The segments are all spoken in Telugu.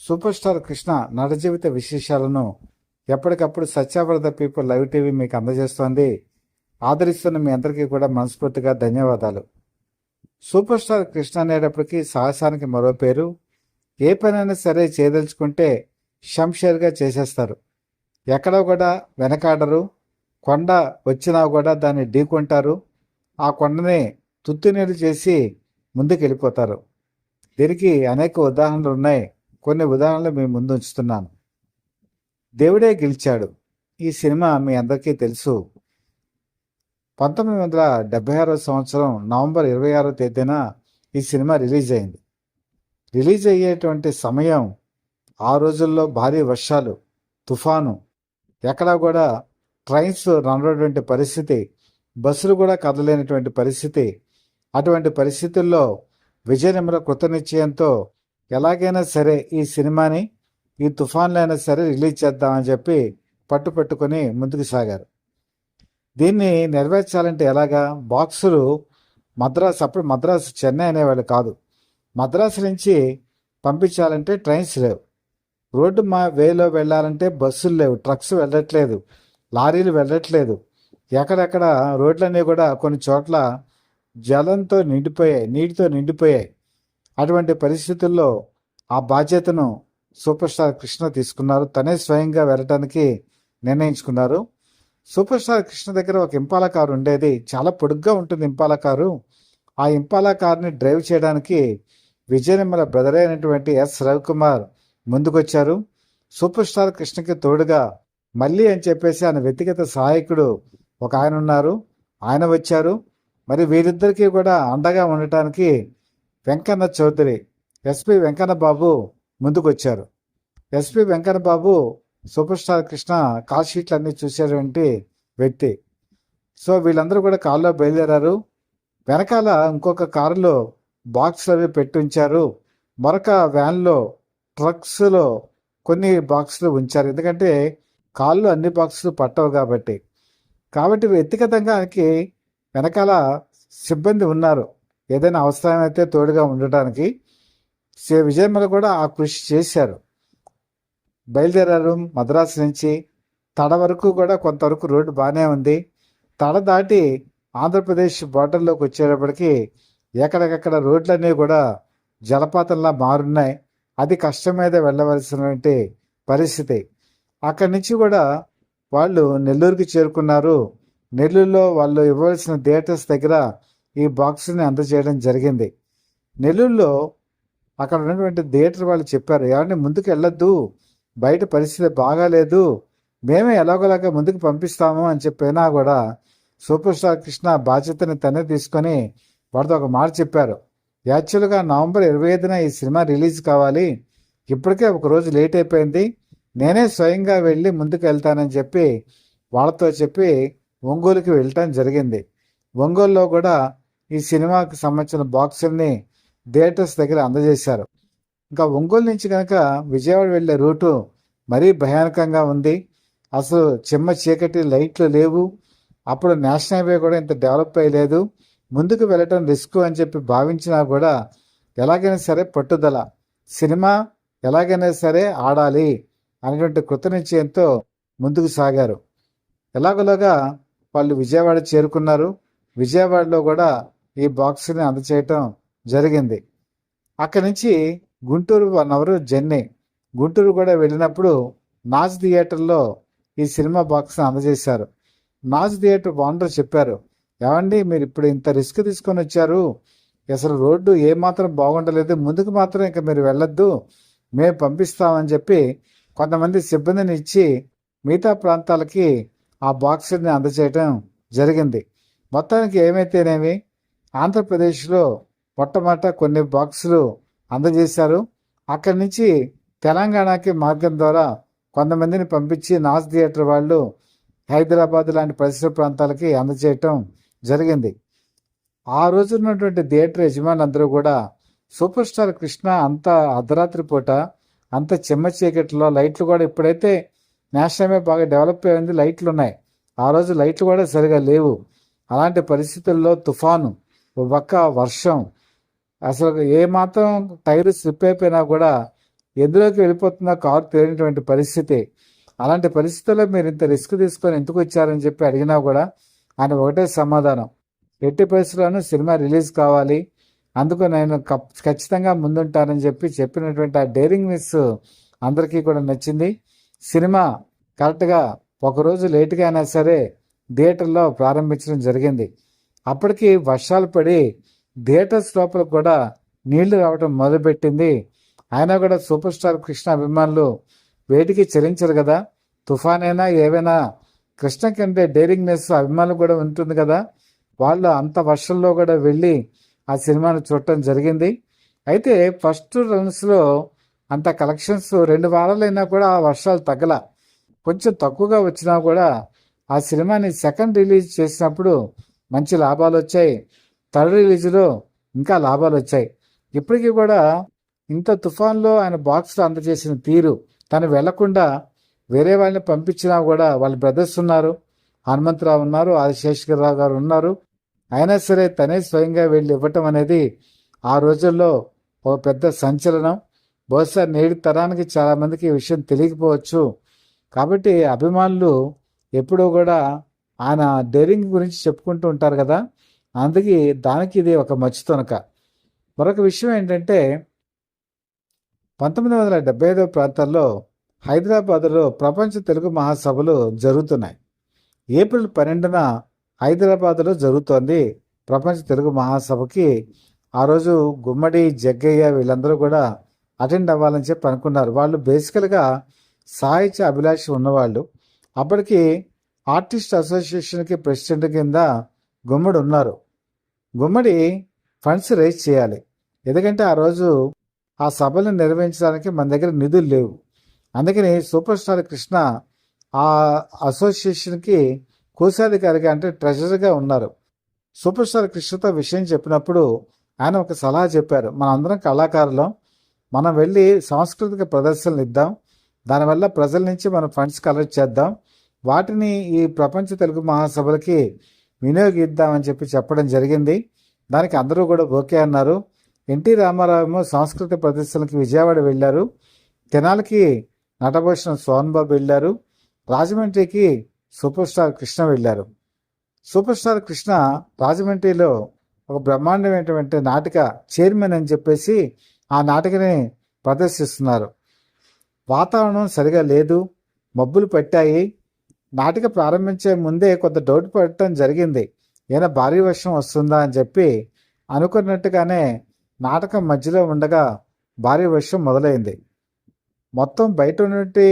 సూపర్ స్టార్ కృష్ణ నట జీవిత విశేషాలను ఎప్పటికప్పుడు సత్యావ్రత పీపుల్ లైవ్ టీవీ మీకు అందజేస్తోంది. ఆదరిస్తున్న మీ అందరికీ కూడా మనస్ఫూర్తిగా ధన్యవాదాలు. సూపర్ స్టార్ కృష్ణ అనేటప్పటికీ సాహసానికి మరో పేరు. ఏ పనైనా సరే చేయదలుచుకుంటే షంషేర్గా చేసేస్తారు. ఎక్కడ కూడా వెనకాడరు. కొండ వచ్చినా కూడా దాన్ని ఢీకొంటారు. ఆ కొండని తుత్తునీరు చేసి ముందుకు వెళ్ళిపోతారు. దీనికి అనేక ఉదాహరణలు ఉన్నాయి. కొన్ని ఉదాహరణలు మీ ముందు ఉంచుతున్నాను. దేవుడే గెలిచాడు ఈ సినిమా మీ అందరికీ తెలుసు. 1976 సంవత్సరం నవంబర్ 26వ తేదీన ఈ సినిమా రిలీజ్ అయింది. రిలీజ్ అయ్యేటువంటి సమయం ఆ రోజుల్లో భారీ వర్షాలు, తుఫాను, ఎక్కడా కూడా ట్రైన్స్ నడవటువంటి పరిస్థితి, బస్సులు కూడా కదలేనటువంటి పరిస్థితి. అటువంటి పరిస్థితుల్లో విజయనిర్మల కృత నిశ్చయంతో ఎలాగైనా సరే ఈ సినిమాని ఈ తుఫాన్లైనా సరే రిలీజ్ చేద్దామని చెప్పి పట్టుకొని ముందుకు సాగారు. దీన్ని నెరవేర్చాలంటే ఎలాగా? బాక్సులు అప్పుడు మద్రాసు చెన్నై అనేవాళ్ళు కాదు. మద్రాసు నుంచి పంపించాలంటే ట్రైన్స్ లేవు. రోడ్డు వేలో వెళ్ళాలంటే బస్సులు లేవు, ట్రక్స్ వెళ్ళట్లేదు, లారీలు వెళ్ళట్లేదు. ఎక్కడెక్కడ రోడ్లన్నీ కూడా కొన్ని చోట్ల జలంతో నిండిపోయాయి, నీటితో నిండిపోయాయి. అటువంటి పరిస్థితుల్లో ఆ బాధ్యతను సూపర్ స్టార్ కృష్ణ తీసుకున్నారు. తనే స్వయంగా వెళ్ళటానికి నిర్ణయించుకున్నారు. సూపర్ స్టార్ కృష్ణ దగ్గర ఒక ఇంపాలా కారు ఉండేది. చాలా పొడుగ్గా ఉంటుంది ఇంపాలా కారు. ఆ ఇంపాలా కార్ని డ్రైవ్ చేయడానికి విజయనిర్మల బ్రదర్ అయినటువంటి ఎస్ రవికుమార్ ముందుకొచ్చారు. సూపర్ స్టార్ కృష్ణకి తోడుగా మళ్ళీ అని చెప్పేసి ఆయన వ్యక్తిగత సహాయకుడు ఒక ఆయన ఉన్నారు. ఆయన వచ్చారు. మరి వీరిద్దరికీ కూడా అండగా ఉండటానికి వెంకన్న చౌదరి, ఎస్పి వెంకన్న బాబు ముందుకొచ్చారు. ఎస్పి వెంకన్న బాబు సూపర్ స్టార్ కృష్ణ కాల్ షీట్లు అన్నీ చూసేటువంటి వ్యక్తి. సో వీళ్ళందరూ కూడా కారులో బయలుదేరారు. వెనకాల ఇంకొక కారులో బాక్సులు అవి పెట్టి ఉంచారు. మరొక వ్యాన్లో, ట్రక్స్లో కొన్ని బాక్సులు ఉంచారు. ఎందుకంటే కాళ్ళు అన్ని బాక్సులు పట్టవు కాబట్టి వ్యక్తిగతంగా వెనకాల సిబ్బంది ఉన్నారు. ఏదైనా అవసరమైతే తోడుగా ఉండటానికి విజయనిర్మల కూడా ఆ కృషి చేశారు. బయలుదేరారు మద్రాసు నుంచి. తడ వరకు కూడా కొంతవరకు రోడ్డు బాగానే ఉంది. తడ దాటి ఆంధ్రప్రదేశ్ బార్డర్లోకి వచ్చేటప్పటికి ఎక్కడికక్కడ రోడ్లన్నీ కూడా జలపాతంలా మారున్నాయి. అది కష్టం మీద వెళ్ళవలసినటువంటి పరిస్థితి. అక్కడి నుంచి కూడా వాళ్ళు నెల్లూరుకి చేరుకున్నారు. నెల్లూరులో వాళ్ళు ఇవ్వవలసిన థియేటర్స్ దగ్గర ఈ బాక్స్ని అందజేయడం జరిగింది. నెల్లూరులో అక్కడ ఉన్నటువంటి థియేటర్ వాళ్ళు చెప్పారు, ఏమంటే ముందుకు వెళ్ళొద్దు, బయట పరిస్థితి బాగాలేదు, మేమే ఎలాగోలాగా ముందుకు పంపిస్తాము అని చెప్పినా కూడా సూపర్ స్టార్ కృష్ణ బాధ్యతని తనే తీసుకొని వాడితో ఒక మాట చెప్పారు. యాక్చువల్గా నవంబర్ 25న ఈ సినిమా రిలీజ్ కావాలి, ఇప్పటికే ఒక రోజు లేట్ అయిపోయింది, నేనే స్వయంగా వెళ్ళి ముందుకు వెళ్తానని చెప్పి వాళ్ళతో చెప్పి ఒంగోలుకి వెళ్ళటం జరిగింది. ఒంగోలులో కూడా ఈ సినిమాకి సంబంధించిన బాక్సుల్ని థియేటర్స్ దగ్గర అందజేశారు. ఇంకా ఒంగోలు నుంచి కనుక విజయవాడ వెళ్ళే రూటు మరీ భయానకంగా ఉంది. అసలు చిమ్మ చీకటి, లైట్లు లేవు. అప్పుడు నేషనల్ హైవే కూడా ఇంత డెవలప్ అయ్యలేదు. ముందుకు వెళ్ళటం రిస్క్ అని చెప్పి భావించినా కూడా ఎలాగైనా సరే పట్టుదల, సినిమా ఎలాగైనా సరే ఆడాలి అనేటువంటి కృత నిశ్చయంతో ముందుకు సాగారు. ఎలాగోలాగా వాళ్ళు విజయవాడ చేరుకున్నారు. విజయవాడలో కూడా ఈ బాక్స్ని అందచేయటం జరిగింది. అక్కడి నుంచి గుంటూరు 1 అవర్ జర్నీ. గుంటూరు కూడా వెళ్ళినప్పుడు నాజ్ థియేటర్లో ఈ సినిమా బాక్స్ని అందజేశారు. నాజ్ థియేటర్ ఓనర్ చెప్పారు, ఏమండి మీరు ఇప్పుడు ఇంత రిస్క్ తీసుకొని వచ్చారు, అసలు రోడ్డు ఏమాత్రం బాగుండలేదు, ముందుకు మాత్రం ఇంకా మీరు వెళ్ళొద్దు, మేము పంపిస్తామని చెప్పి కొంతమంది సిబ్బందిని ఇచ్చి మిగతా ప్రాంతాలకి ఆ బాక్స్ని అందజేయటం జరిగింది. మొత్తానికి ఏమైతేనేమి ఆంధ్రప్రదేశ్లో మొట్టమొదట కొన్ని బాక్సులు అందజేశారు. అక్కడి నుంచి తెలంగాణకి మార్గం ద్వారా కొంతమందిని పంపించి నాజ్ థియేటర్ వాళ్ళు హైదరాబాద్ లాంటి పరిసర ప్రాంతాలకి అందజేయటం జరిగింది. ఆ రోజు ఉన్నటువంటి థియేటర్ యజమానులందరూ కూడా సూపర్ స్టార్ కృష్ణ అంత అర్ధరాత్రి పూట, అంత చెమ్మ చీకట్లో, లైట్లు కూడా ఇప్పుడైతే నేషనల్ బాగా డెవలప్ అయింది, లైట్లు ఉన్నాయి. ఆ రోజు లైట్లు కూడా సరిగా లేవు. అలాంటి పరిస్థితుల్లో తుఫాను, ఒక పక్క వర్షం, అసలు ఏమాత్రం టైరు స్లిప్ అయిపోయినా కూడా ఎందులోకి వెళ్ళిపోతుందో కారు తెలియనటువంటి పరిస్థితి. అలాంటి పరిస్థితుల్లో మీరు ఇంత రిస్క్ తీసుకొని ఎందుకు వచ్చారని చెప్పి అడిగినా కూడా ఆయన ఒకటే సమాధానం, ఎట్టి పరిస్థితుల్లోనూ సినిమా రిలీజ్ కావాలి, అందుకు నేను ఖచ్చితంగా ముందుంటానని చెప్పి చెప్పినటువంటి ఆ డేరింగ్నెస్ అందరికీ కూడా నచ్చింది. సినిమా కరెక్ట్గా ఒకరోజు లేటుగా అయినా సరే థియేటర్లో ప్రారంభించడం జరిగింది. అప్పటికి వర్షాలు పడి థియేటర్స్ లోపల కూడా నీళ్లు రావడం మొదలుపెట్టింది. అయినా కూడా సూపర్ స్టార్ కృష్ణ అభిమానులు వేటికి చెల్లించరు కదా. తుఫాన్ అయినా ఏవైనా కృష్ణ కంటే డేరింగ్నెస్ అభిమానులు కూడా ఉంటుంది కదా. వాళ్ళు అంత వర్షంలో కూడా వెళ్ళి ఆ సినిమాను చూడటం జరిగింది. అయితే ఫస్ట్ రన్స్లో అంత కలెక్షన్స్ 2 వారాలైనా కూడా ఆ వర్షాలు తగ్గల, కొంచెం తక్కువగా వచ్చినా కూడా ఆ సినిమాని సెకండ్ రిలీజ్ చేసినప్పుడు మంచి లాభాలు వచ్చాయి. థర్డ్ రిలీజ్లో ఇంకా లాభాలు వచ్చాయి. ఇప్పటికీ కూడా ఇంత తుఫాన్లో ఆయన బాక్స్లో అందజేసిన తీరు, తను వెళ్లకుండా వేరే వాళ్ళని పంపించినా కూడా వాళ్ళ బ్రదర్స్ ఉన్నారు, హనుమంతరావు ఉన్నారు, ఆదిశేషగిరిరావు గారు ఉన్నారు, అయినా సరే తనే స్వయంగా వెళ్ళి ఇవ్వటం అనేది ఆ రోజుల్లో ఒక పెద్ద సంచలనం. బహుశా నేటి తరానికి చాలామందికి ఈ విషయం తెలియకపోవచ్చు. కాబట్టి అభిమానులు ఎప్పుడూ కూడా ఆయన డేరింగ్ గురించి చెప్పుకుంటూ ఉంటారు కదా, అందుకే దానికి ఇది ఒక మచ్చుతొనక. మరొక విషయం ఏంటంటే 1975 ప్రాంతాల్లో హైదరాబాదులో ప్రపంచ తెలుగు మహాసభలు జరుగుతున్నాయి. ఏప్రిల్ 12న హైదరాబాదులో జరుగుతోంది ప్రపంచ తెలుగు మహాసభకి. ఆ రోజు గుమ్మడి, జగ్గయ్య వీళ్ళందరూ కూడా అటెండ్ అవ్వాలని చెప్పి అనుకున్నారు. వాళ్ళు బేసికల్గా సాహిత్య అభిలాషి ఉన్నవాళ్ళు. అప్పటికి ఆర్టిస్ట్ అసోసియేషన్కి ప్రెసిడెంట్ కింద గుమ్మడి ఉన్నారు. గుమ్మడి ఫండ్స్ రైజ్ చేయాలి, ఎందుకంటే ఆ రోజు ఆ సభలను నిర్వహించడానికి మన దగ్గర నిధులు లేవు. అందుకని సూపర్ స్టార్ కృష్ణ ఆ అసోసియేషన్కి కోశాధికారిగా అంటే ట్రెజరర్గా ఉన్నారు. సూపర్ స్టార్ కృష్ణతో విషయం చెప్పినప్పుడు ఆయన ఒక సలహా చెప్పారు, మనందరం కళాకారులం, మనం వెళ్ళి సాంస్కృతిక ప్రదర్శనలు ఇద్దాం, దానివల్ల ప్రజల నుంచి మనం ఫండ్స్ కలెక్ట్ చేద్దాం, వాటిని ఈ ప్రపంచ తెలుగు మహాసభలకి వినియోగిద్దామని చెప్పి చెప్పడం జరిగింది. దానికి అందరూ కూడా ఓకే అన్నారు. ఎన్టీ రామారావు సాంస్కృతిక ప్రదర్శనకి విజయవాడ వెళ్ళారు, తెనాలికి నటభూషణం సోహన్ బాబు వెళ్ళారు, రాజమండ్రికి సూపర్ స్టార్ కృష్ణ వెళ్ళారు. సూపర్ స్టార్ కృష్ణ రాజమండ్రిలో ఒక బ్రహ్మాండమైనటువంటి నాటిక చైర్మన్ అని చెప్పేసి ఆ నాటికని ప్రదర్శిస్తున్నారు. వాతావరణం సరిగా లేదు, మబ్బులు పట్టాయి. నాటిక ప్రారంభించే ముందే కొంత డౌట్ పడటం జరిగింది, ఏదైనా భారీ వర్షం వస్తుందా అని చెప్పి. అనుకున్నట్టుగానే నాటకం మధ్యలో ఉండగా భారీ వర్షం మొదలైంది. మొత్తం బయట ఉన్నటువంటి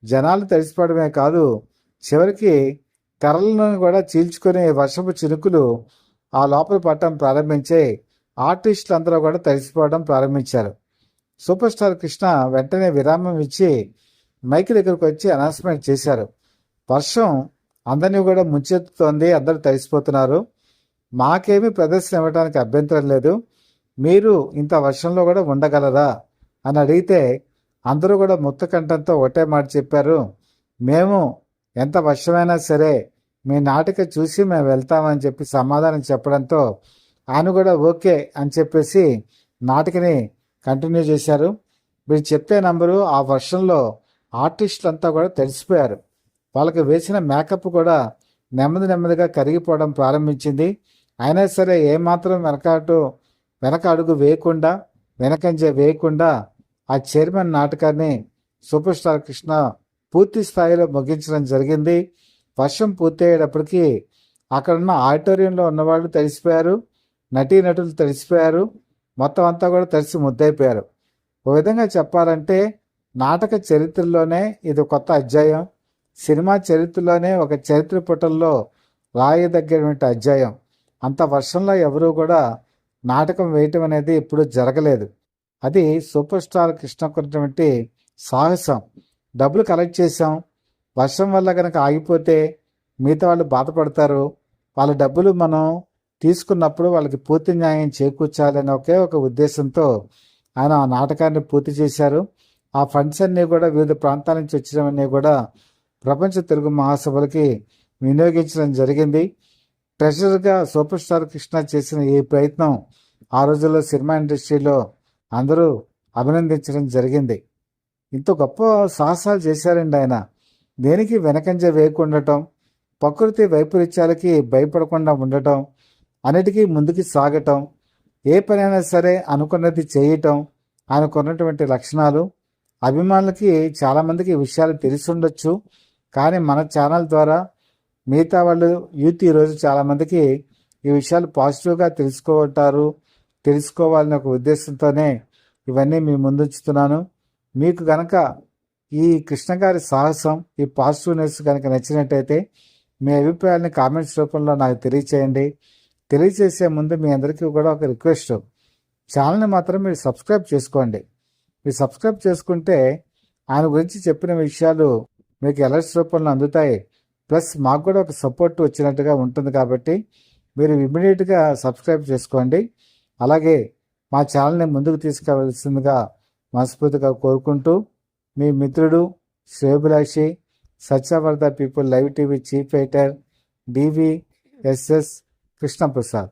జనాలు తడిసిపోవడమే కాదు, చివరికి తెరలను కూడా చీల్చుకునే వర్షపు చినుకులు ఆ లోపల పడటం ప్రారంభించే ఆర్టిస్టులు అందరూ కూడా తడిసిపోవడం ప్రారంభించారు. సూపర్ స్టార్ కృష్ణ వెంటనే విరామం ఇచ్చి మైక్ దగ్గరకు వచ్చి అనౌన్స్మెంట్ చేశారు, వర్షం అందరినీ కూడా ముంచెత్తుతోంది, అందరూ తడిసిపోతున్నారు, మాకేమీ ప్రదర్శన ఇవ్వడానికి అభ్యంతరం లేదు, మీరు ఇంత వర్షంలో కూడా ఉండగలరా అని అడిగితే అందరూ కూడా ముక్తకంఠంతో ఒకటే మాట చెప్పారు, మేము ఎంత వర్షమైనా సరే మీ నాటిక చూసి మేము వెళ్తామని చెప్పి సమాధానం చెప్పడంతో ఆయన కూడా ఓకే అని చెప్పేసి నాటికని కంటిన్యూ చేశారు. మీరు చెప్పే నంబరు ఆ వర్షంలో ఆర్టిస్టులు అంతా కూడా తెలిసిపోయారు. వాళ్ళకి వేసిన మేకప్ కూడా నెమ్మదిగా కరిగిపోవడం ప్రారంభించింది. అయినా సరే ఏమాత్రం వెనక అడుగు వేయకుండా, వెనకంజ వేయకుండా ఆ చైర్మన్ నాటకాన్ని సూపర్ స్టార్ కృష్ణ పూర్తి స్థాయిలో ముగించడం జరిగింది. వర్షం పూర్తయ్యేటప్పటికి అక్కడున్న ఆడిటోరియంలో ఉన్నవాళ్ళు తడిసిపోయారు, నటీనటులు తడిసిపోయారు, మొత్తం అంతా కూడా తడిసి ముద్దయిపోయారు. ఒక విధంగా చెప్పాలంటే నాటక చరిత్రలోనే ఇది కొత్త అధ్యాయం, సినిమా చరిత్రలోనే ఒక చరిత్ర పుటల్లో రాయదగ్గటువంటి అధ్యాయం. అంత వర్షంలో ఎవరూ కూడా నాటకం వేయటం అనేది ఎప్పుడూ జరగలేదు. అది సూపర్ స్టార్ కృష్ణకున్నటువంటి సాహసం. డబ్బులు కలెక్ట్ చేసాం, వర్షం వల్ల కనుక ఆగిపోతే మిగతా వాళ్ళు బాధపడతారు, వాళ్ళ డబ్బులు మనం తీసుకున్నప్పుడు వాళ్ళకి పూర్తి న్యాయం చేకూర్చాలని ఒకే ఒక ఉద్దేశంతో ఆయన ఆ నాటకాన్ని పూర్తి చేశారు. ఆ ఫండ్స్ అన్నీ కూడా వివిధ ప్రాంతాల నుంచి వచ్చినవన్నీ కూడా ప్రపంచ తెలుగు మహాసభలకి వినియోగించడం జరిగింది. ట్రెజరర్గా సూపర్ స్టార్ కృష్ణ చేసిన ఈ ప్రయత్నం ఆ రోజుల్లో సినిమా ఇండస్ట్రీలో అందరూ అభినందించడం జరిగింది. ఇంత గొప్ప సాహసాలు చేశారండి ఆయన. దేనికి వెనకంజ వేయకుండటం, ప్రకృతి వైపరీత్యాలకి భయపడకుండా ఉండటం, అన్నిటికీ ముందుకు సాగటం, ఏ పనైనా సరే అనుకున్నది చేయటం ఆయనకున్నటువంటి లక్షణాలు. అభిమానులకి చాలామందికి ఈ విషయాలు తెలిసి ఉండొచ్చు, కానీ మన ఛానల్ ద్వారా మిగతా వాళ్ళు యూత్ ఈరోజు చాలామందికి ఈ విషయాలు పాజిటివ్గా తెలుసుకోవాలనే ఒక ఉద్దేశంతోనే ఇవన్నీ మీ ముందుంచుతున్నాను. మీకు గనక ఈ కృష్ణ గారి సాహసం, ఈ పాజిటివ్నెస్ కనుక నచ్చినట్టయితే మీ అభిప్రాయాన్ని కామెంట్స్ రూపంలో నాకు తెలియచేయండి. తెలియచేసే ముందు మీ అందరికీ కూడా ఒక రిక్వెస్ట్, ఛానల్ని మాత్రం మీరు సబ్స్క్రైబ్ చేసుకోండి. మీరు సబ్స్క్రైబ్ చేసుకుంటే ఆయన గురించి చెప్పిన విషయాలు మీకు అలర్ట్స్ రూపంలో అందుతాయి. ప్లస్ మాకు కూడా ఒక సపోర్ట్ వచ్చినట్టుగా ఉంటుంది కాబట్టి మీరు ఇమ్మీడియట్గా సబ్స్క్రైబ్ చేసుకోండి. అలాగే మా ఛానల్ని ముందుకు తీసుకెళ్లాల్సిందిగా మనస్ఫూర్తిగా కోరుకుంటూ, మీ మిత్రుడు శ్రేయోభిలాషి, Satyavardha people live TV chief editor, DVSS Krishnaprasad.